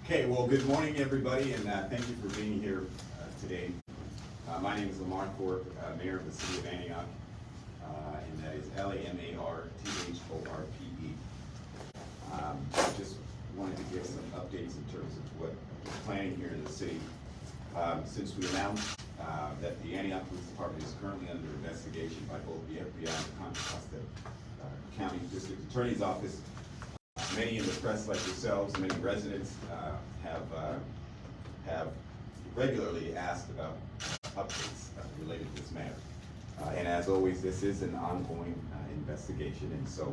Okay, well, good morning, everybody, and thank you for being here today. My name is Lamar Thorpe, Mayor of the City of Antioch, and that is Lamarthorpe. Just wanted to give some updates in terms of what we're planning here in the city. Since we announced that the Antioch Police Department is currently under investigation by both the FBI and the Conf County District Attorney's Office, many in the press, like yourselves, many residents have regularly asked about updates related to this matter. And as always, this is an ongoing investigation, and so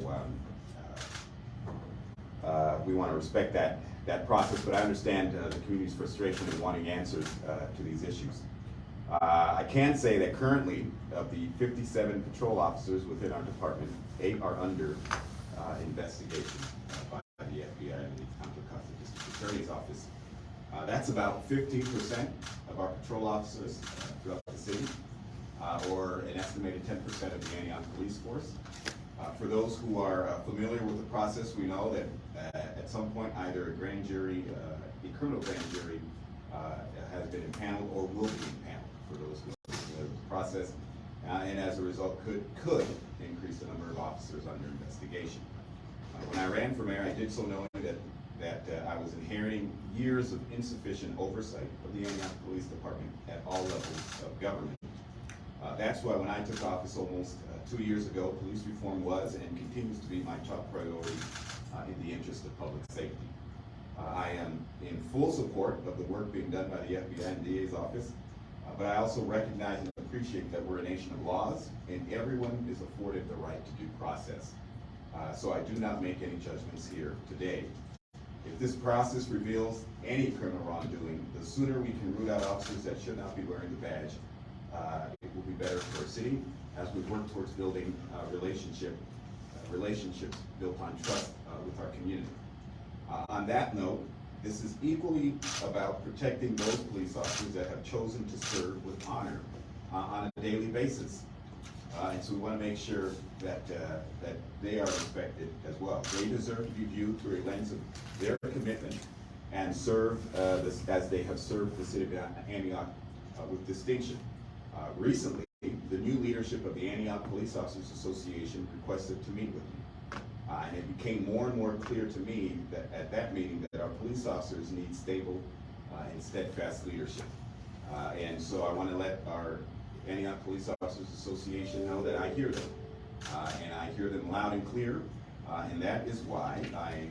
we want to respect that process. But I understand the community's frustration in wanting answers to these issues. I can say that currently, of the 57 patrol officers within our department, 8 are under investigation by the FBI and the Contra Costa District Attorney's Office. That's about 15% of our patrol officers throughout the city, or an estimated 10% of the Antioch police force. For those who are familiar with the process, we know that at some point either a grand jury, a criminal grand jury, has been impaneled or will be impaneled, for those who are familiar with the process, and as a result could increase the number of officers under investigation. When I ran for mayor, I did so knowing that I was inheriting years of insufficient oversight of the Antioch Police Department at all levels of government. That's why when I took office almost 2 years ago, police reform was and continues to be my top priority in the interest of public safety. I am in full support of the work being done by the FBI and DA's office, but I also recognize and appreciate that we're a nation of laws and everyone is afforded the right to due process. So I do not make any judgments here today. If this process reveals any criminal wrongdoing, the sooner we can root out officers that should not be wearing the badge, it will be better for our city as we work towards building relationships built on trust with our community. On that note, this is equally about protecting those police officers that have chosen to serve with honor on a daily basis. And so we want to make sure that they are respected as well. They deserve to be viewed through a lens of their commitment and serve as they have served the city of Antioch with distinction. Recently, the new leadership of the Antioch Police Officers Association requested to meet with me. And it became more and more clear to me that at that meeting that our police officers need stable and steadfast leadership. And so I want to let our Antioch Police Officers Association know that I hear them, and I hear them loud and clear, and that is why I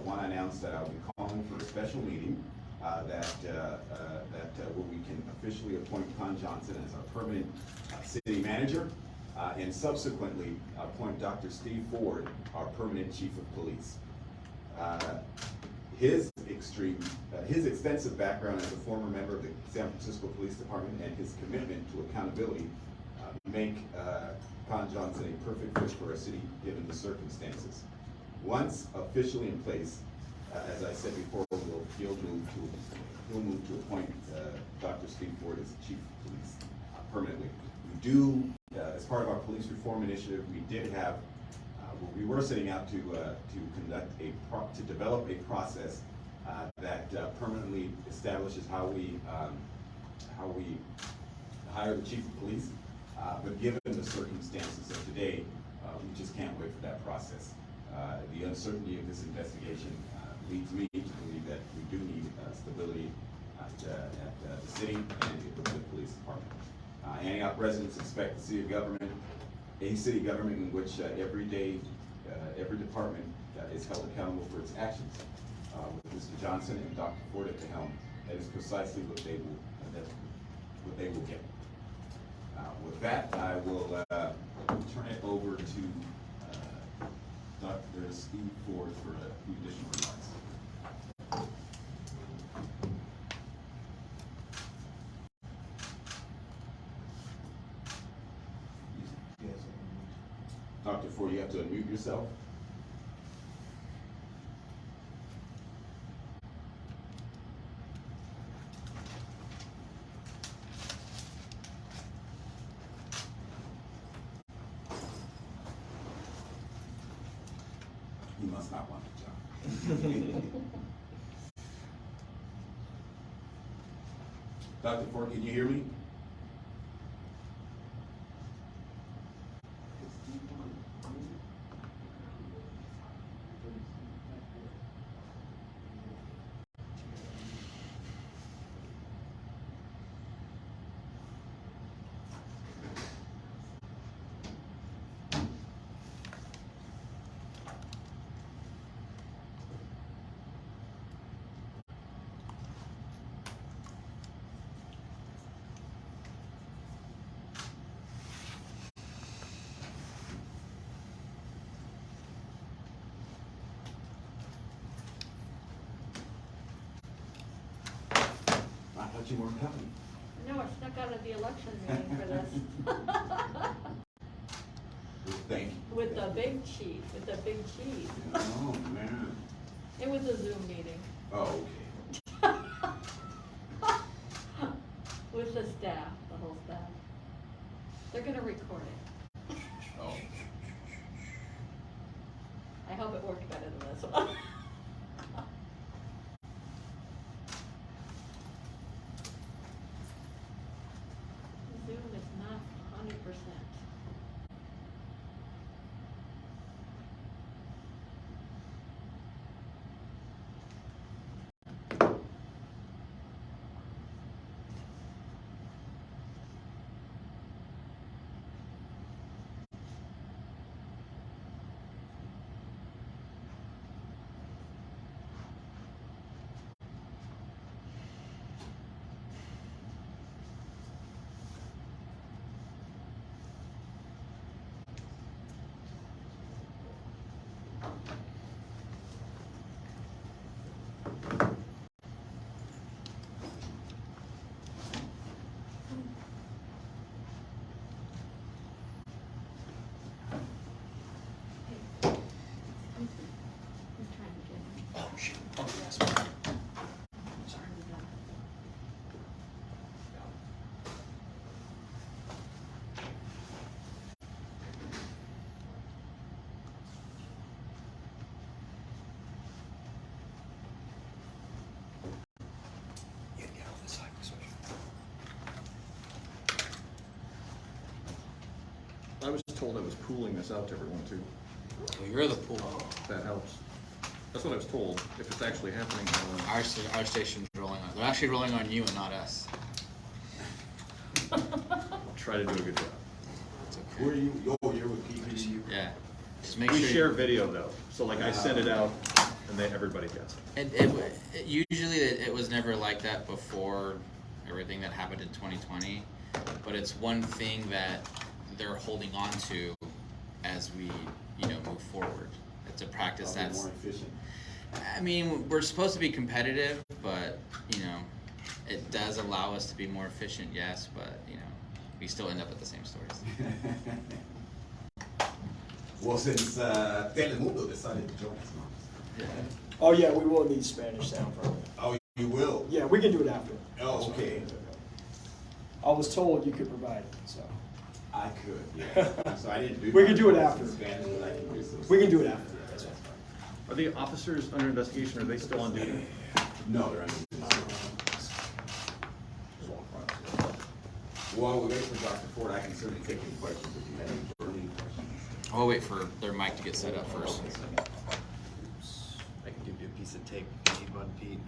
want to announce that I'll be calling for a special meeting where we can officially appoint Con Johnson as our permanent city manager, and subsequently appoint Dr. Steve Ford, our permanent chief of police. His extensive background as a former member of the San Francisco Police Department and his commitment to accountability make Con Johnson a perfect fit for our city given the circumstances. Once officially in place, as I said before, he'll move to appoint Dr. Steve Ford as chief of police permanently. We do, as part of our police reform initiative, we were setting out to develop a process that permanently establishes how we hire the chief of police. But given the circumstances of today, we just can't wait for that process. The uncertainty of this investigation leads me to believe that we do need stability at the city and the police department. Antioch residents expect a city government in which every department is held accountable for its actions. With Mr. Johnson and Dr. Ford at the helm, that is precisely what they will get. With that, I will turn it over to Dr. Steve Ford for a few additional remarks. Dr. Ford, you have to unmute yourself. He must not want the job. Dr. Thorpe, can you hear me? I thought you weren't coming. No, I snuck out of the election meeting for this. Thank you. With the big chief, Oh, man. It was a Zoom meeting. Oh, okay. With the staff, the whole staff. They're gonna record it. Oh. I hope it worked better than this one. Zoom is not 100%. Oh, shoot. Oh, yes. Sorry. You can get on this side, switch. I was told I was pooling this out to everyone too. Well, you're the pool. That helps. That's what I was told. If it's actually happening, Our station's rolling on. They're actually rolling on you and not us. I'll try to do a good job. It's okay. Who are you? Oh, you're with PPDU? Yeah. Just make We sure. share video though, so like I send it out and everybody gets it. Usually it was never like that before everything that happened in 2020, but it's one thing that they're holding on to as we, move forward. It's a practice Probably that's more efficient. I mean, we're supposed to be competitive, but, it does allow us to be more efficient, yes, but, we still end up at the same stores. Well, since Telemundo decided to join us, Yeah. Oh yeah, we will need Spanish sound for it. oh, you will? Yeah, we can do it after. Oh, okay. I was told you could provide it, so. I could, yeah. So I didn't do. We can do it after. Spanish, but I can do some. We can do it after. That's fine. Are the officers under investigation? Are they still on duty? No, they're under. While we wait for Dr. Ford, I can certainly take any questions if you have any burning questions. I'll wait for their mic to get set up first. I can give you a piece of tape if you need one, Pete.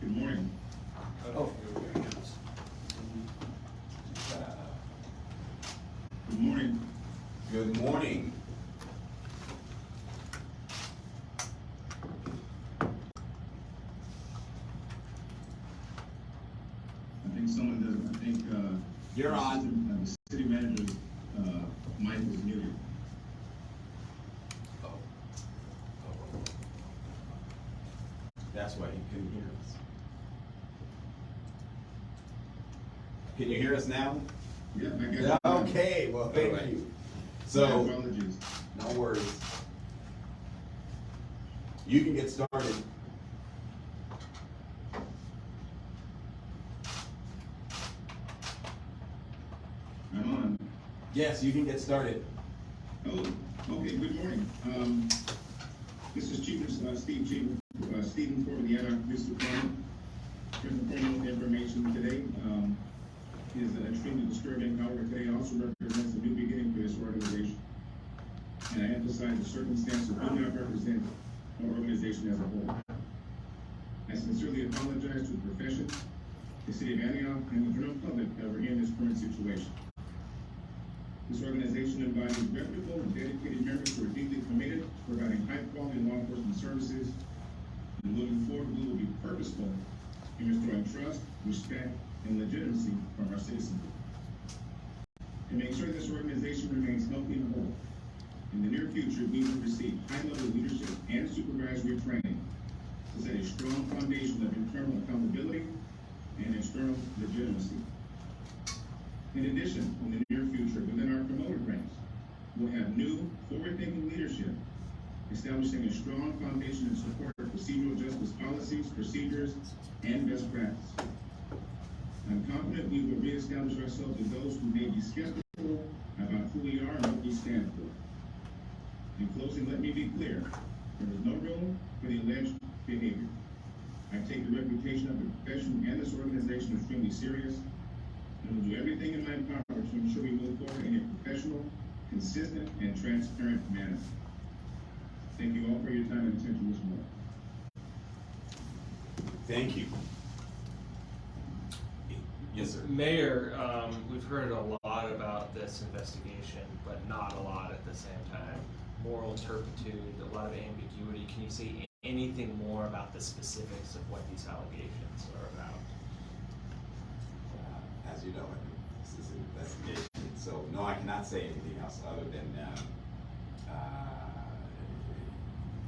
Good morning. Oh. Good morning. Good morning. I think someone does, I think, You're on. The city manager's, mic was muted. That's why he couldn't hear us. Can you hear us now? Yeah, I guess. Okay, well, thank Alright. you. My So, apologies. no worries. You can get started. I'm on. Yes, you can get started. Oh, okay, good morning. This is Steve Stephen for the Anarch Police Department. Presenting information today, is extremely disturbing. However, today also represents a new beginning for this organization. And I emphasize the circumstances do not represent our organization as a whole. I sincerely apologize to the profession, the city of Antioch, and the general public that were in this current situation. This organization embodies reputable and dedicated members who are deeply committed to providing high-quality law enforcement services. And moving forward, we will be purposeful in restoring trust, respect, and legitimacy from our citizens. To make sure this organization remains healthy and whole, in the near future, we will receive high-level leadership and supervisory training to set a strong foundation of internal accountability and external legitimacy. In addition, in the near future, within our promoted ranks, we'll have new, forward-thinking leadership, establishing a strong foundation in support of procedural justice policies, procedures, and best practice. I'm confident we will reestablish ourselves as those who may be skeptical about who we are and what we stand for. In closing, let me be clear. There is no room for the alleged behavior. I take the reputation of the profession and this organization extremely serious, and will do everything in my power to ensure we move forward in a professional, consistent, and transparent manner. Thank you all for your time and attention this morning. Thank you. Yes, sir. Mayor, we've heard a lot about this investigation, but not a lot at the same time. Moral turpitude, a lot of ambiguity. Can you say anything more about the specifics of what these allegations are about? As you know, this is an investigation, so no, I cannot say anything else other than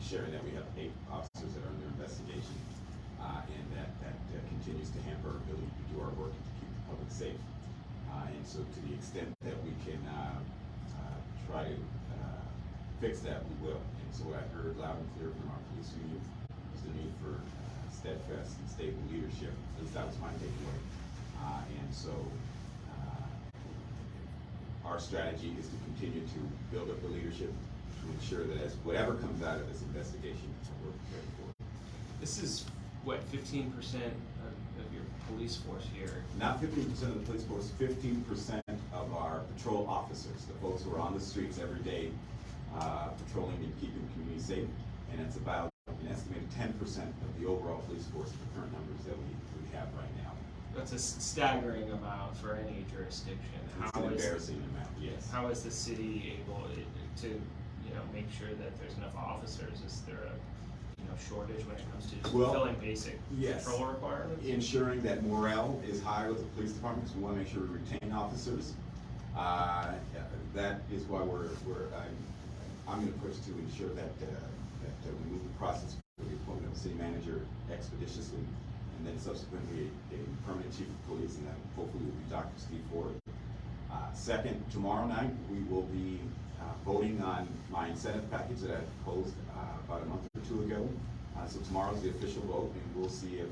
sharing that we have 8 officers that are under investigation, and that continues to hamper our ability to do our work and to keep the public safe. And so, to the extent that we can try to fix that, we will. And so, what I heard loud and clear from our police union was the need for steadfast and stable leadership. At least that was my takeaway. And so, our strategy is to continue to build up the leadership to ensure that as whatever comes out of this investigation, we're prepared for it. This is, what, 15% of your police force here? Not 15% of the police force, 15% of our patrol officers, the folks who are on the streets every day, patrolling and keeping the community safe. And it's about an estimated 10% of the overall police force, the current numbers that we have right now. That's a staggering amount for any jurisdiction. It's an embarrassing amount, yes. How is the city able to, make sure that there's enough officers? Is there a, shortage when it comes to just fulfilling basic yes. patrol requirements? Ensuring that morale is high with the police departments. We want to make sure we retain officers. That is why I'm going to push to ensure that we move the process for the appointment of a city manager expeditiously, and then subsequently a permanent chief of police, and that hopefully will be Dr. Steve Ford. Second, tomorrow night we will be voting on my incentive package that I proposed about a month or 2 ago. So tomorrow's the official vote, and we'll see if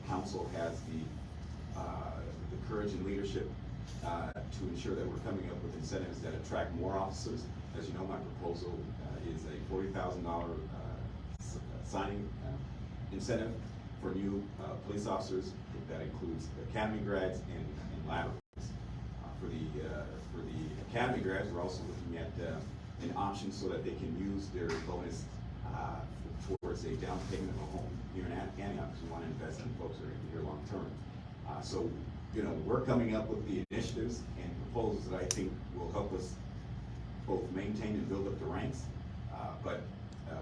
council has the courage and leadership to ensure that we're coming up with incentives that attract more officers. As you know, my proposal is a $40,000 signing incentive for new police officers. That includes academy grads and laterals. For the academy grads, we're also looking at an option so that they can use their bonus towards a down payment of a home here in Antioch, because we want to invest in folks that are going to be here long term. So, we're coming up with the initiatives and proposals that I think will help us both maintain and build up the ranks, but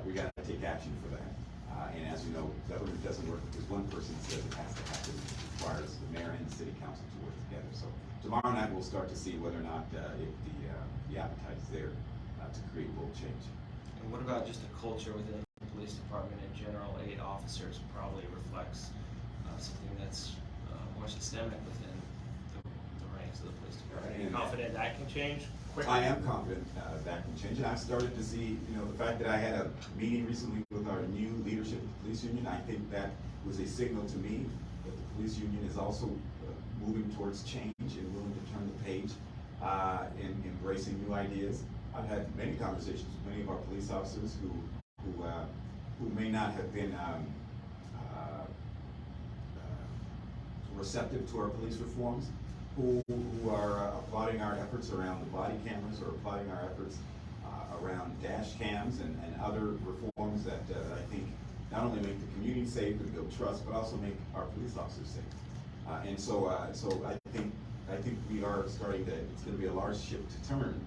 we got to take action for that. And as you know, government doesn't work because one person says it has to happen. It requires the mayor and the city council to work together. So tomorrow night we'll start to see whether or not if the appetite is there to create bold change. And what about just the culture within the police department in general? 8 officers probably reflects something that's more systemic within ranks of the police department. Are you And- confident that can change quickly? I am confident that can change, and I've started to see, the fact that I had a meeting recently with our new leadership of the police union. I think that was a signal to me that the police union is also moving towards change and willing to turn the page and embracing new ideas. I've had many conversations with many of our police officers who may not have been receptive to our police reforms, who are applauding our efforts around the body cameras, or applauding our efforts around dash cams and other reforms that I think not only make the community safe and build trust, but also make our police officers safe. And so I think we are starting to. It's going to be a large ship to turn,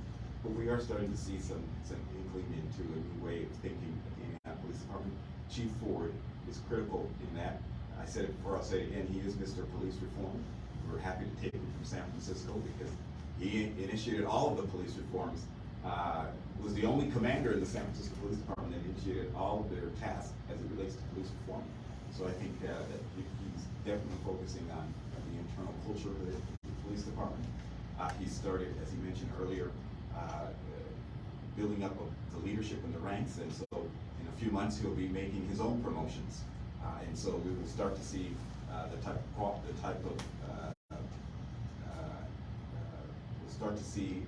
but we are starting to see some inkling into a new way of thinking at the Indiana Police Department. Chief Ford is critical in that. I said it before, I'll say it again, he is Mr. Police Reform. We're happy to take him from San Francisco because he initiated all of the police reforms, was the only commander in the San Francisco Police Department that initiated all of their tasks as it relates to police reform. So I think that he's definitely focusing on the internal culture of the police department. He started, as he mentioned earlier, building up the leadership in the ranks, and so in a few months he'll be making his own promotions. And so we will start to see we'll start to see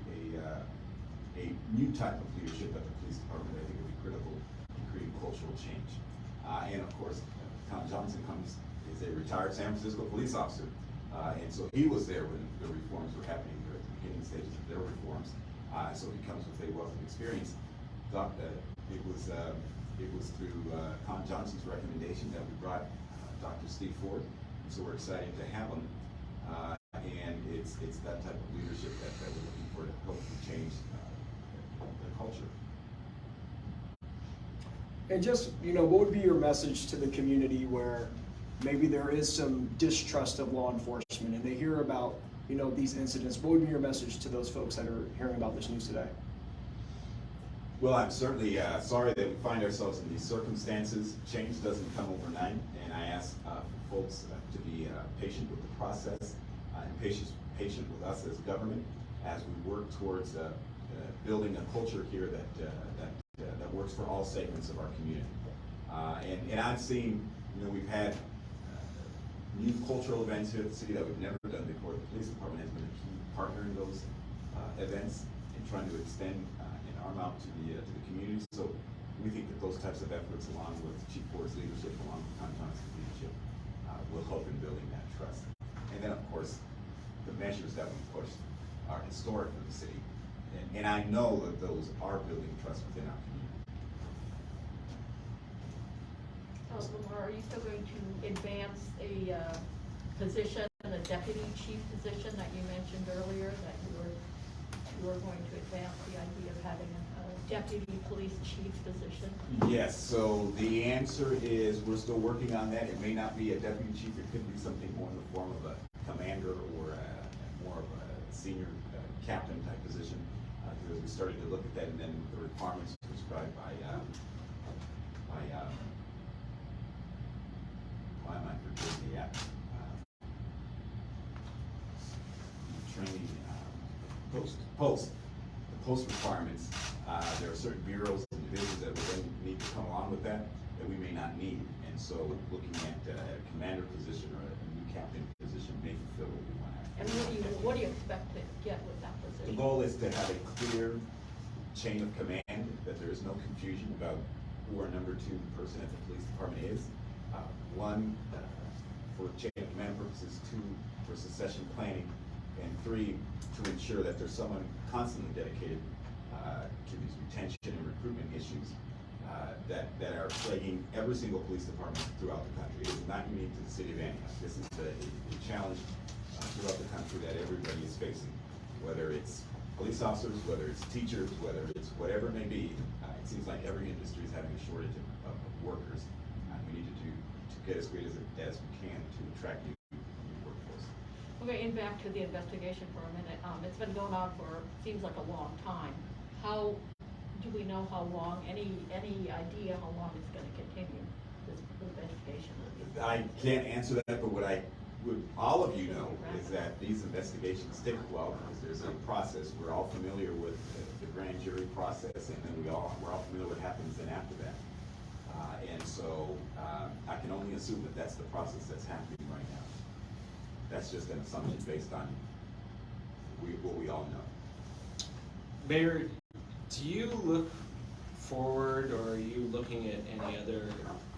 a new type of leadership at the police department that I think will be critical in creating cultural change. And of course, Con Johnson is a retired San Francisco police officer, and so he was there when the reforms were happening at the beginning stages of their reforms. So he comes with a wealth of experience. It was through Con Johnson's recommendation that we brought Dr. Steve Ford, and so we're excited to have him. And it's that type of leadership that we're looking for to help change the culture. And just, what would be your message to the community where maybe there is some distrust of law enforcement and they hear about, these incidents? What would be your message to those folks that are hearing about this news today? Well, I'm certainly sorry that we find ourselves in these circumstances. Change doesn't come overnight, and I ask folks to be patient with the process and patient with us as government as we work towards building a culture here that works for all segments of our community. And I've seen, we've had new cultural events here at the city that we've never done before. The police department has been a key partner in those events and trying to extend an arm out to the community. So we think that those types of efforts, along with Chief Ford's leadership, along with Con Johnson's leadership, will help in building that trust. And then, of course, the measures that we push are historic for the city, and I know that those are building trust within our community. Lamar, are you still going to advance a position, the deputy chief position that you mentioned earlier, that you were going to advance the idea of having a deputy police chief position? Yes, so the answer is we're still working on that. It may not be a deputy chief, it could be something more in the form of a commander or more of a senior captain type position. Because we started to look at that, and then the requirements prescribed by why am I forgetting the training post. The post requirements, there are certain bureaus and divisions that will then need to come along with that we may not need. And so looking at a commander position or a new captain position may fulfill what we want. And what do you expect to get with that position? The goal is to have a clear chain of command, that there is no confusion about who our number 2 person at the police department is. One, for chain of command purposes, 2, for succession planning, and 3, to ensure that there's someone constantly dedicated to these retention and recruitment issues that are plaguing every single police department throughout the country. It is not unique to the city of Antioch. This is a challenge throughout the country that everybody is facing, whether it's police officers, whether it's teachers, whether it's whatever it may be. It seems like every industry is having a shortage of workers. We need to get as great as we can to attract new workforce. Okay, and back to the investigation for a minute. It's been going on for, seems like a long time. How do we know how long, any idea how long it's going to continue, this investigation? I can't answer that, but what I what all of you know is that these investigations take a while because there's a process. We're all familiar with the grand jury process, and then we're all familiar with what happens then after that. And so I can only assume that that's the process that's happening right now. That's just an assumption based on what we all know. Mayor, do you look forward, or are you looking at any other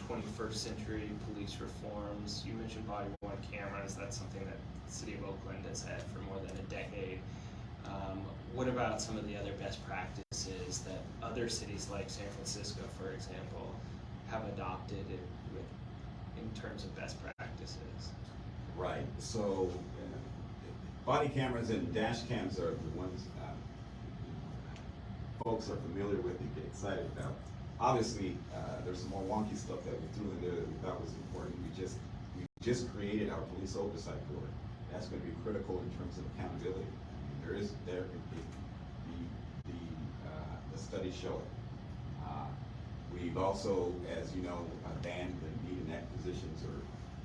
21st century police reforms? You mentioned body-worn cameras. That's something that the city of Oakland has had for more than a decade. What about some of the other best practices that other cities like San Francisco, for example, have adopted in terms of best practices? Right. So body cameras and dash cams are the ones folks are familiar with and get excited about. Obviously, there's some more wonky stuff that we threw in there that we thought was important. We just created our police oversight board. That's going to be critical in terms of accountability. I mean, the studies show it. We've also, as you know, banned the knee and neck positions or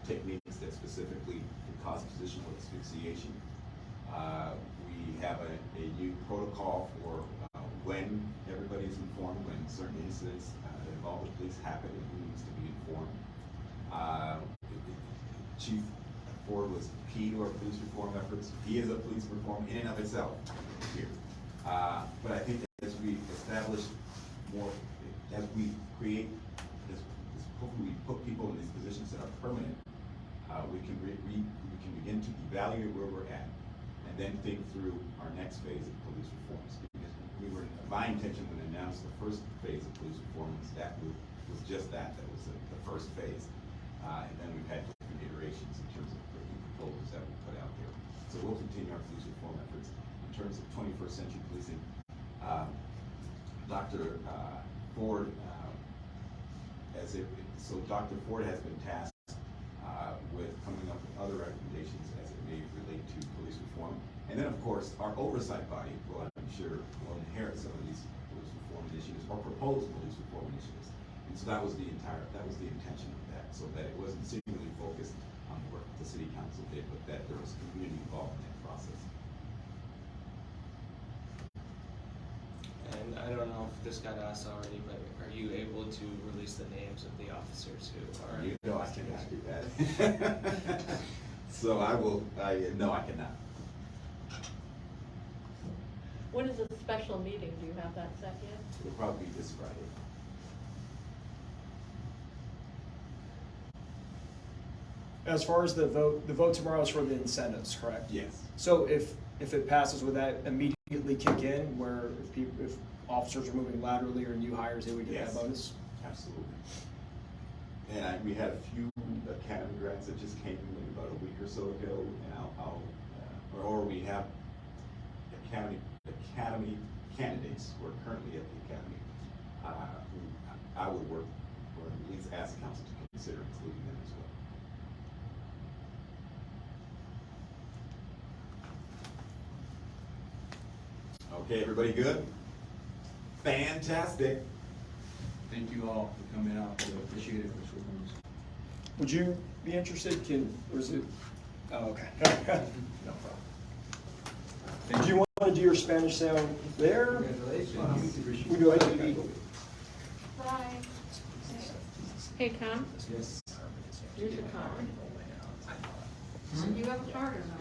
techniques that specifically can cause positional asphyxiation. We have a new protocol for when everybody's informed, when certain incidents that involve the police happen, and who needs to be informed. Chief Ford was key to our police reform efforts. He is a police reform in and of itself here. But I think as we establish more, as we create this, hopefully we put people in these positions that are permanent, we can begin to evaluate where we're at, and then think through our next phase of police reforms. Because my intention when I announced the first phase of police reform was just that was the first phase, and then we've had different iterations in terms of proposals that we put out there. So we'll continue our police reform efforts in terms of 21st century policing. Dr. Ford, Dr. Ford has been tasked with coming up with other recommendations as it may relate to police reform. And then, of course, our oversight body will, I'm sure, will inherit some of these police reform initiatives or proposed police reform initiatives. And so that was the intention of that, so that it wasn't singularly focused on the work the city council did, but that there was community involved in that process. And I don't know if this got asked already, but are you able to release the names of the officers who are? You know I cannot do that. So no, I cannot. When is the special meeting? Do you have that set yet? It'll probably be this Friday. As far as the vote tomorrow is for the incentives, correct? Yes. So if it passes, would that immediately kick in, where if officers are moving laterally or new hires, they would get Yes. that bonus? Absolutely. And we had a few academy grads that just came in about a week or so ago, and or we have academy candidates who are currently at the academy. Who I would work, or at least ask council to consider including them as well. Okay, everybody good? Fantastic. Thank you all for coming out. We appreciate it. Would you be interested? Or is it? Oh, okay. No Do you want to do your Spanish sound there? Congratulations. We go ahead. Hi. Hey, Con, Yes. here's your card. You have a card or not?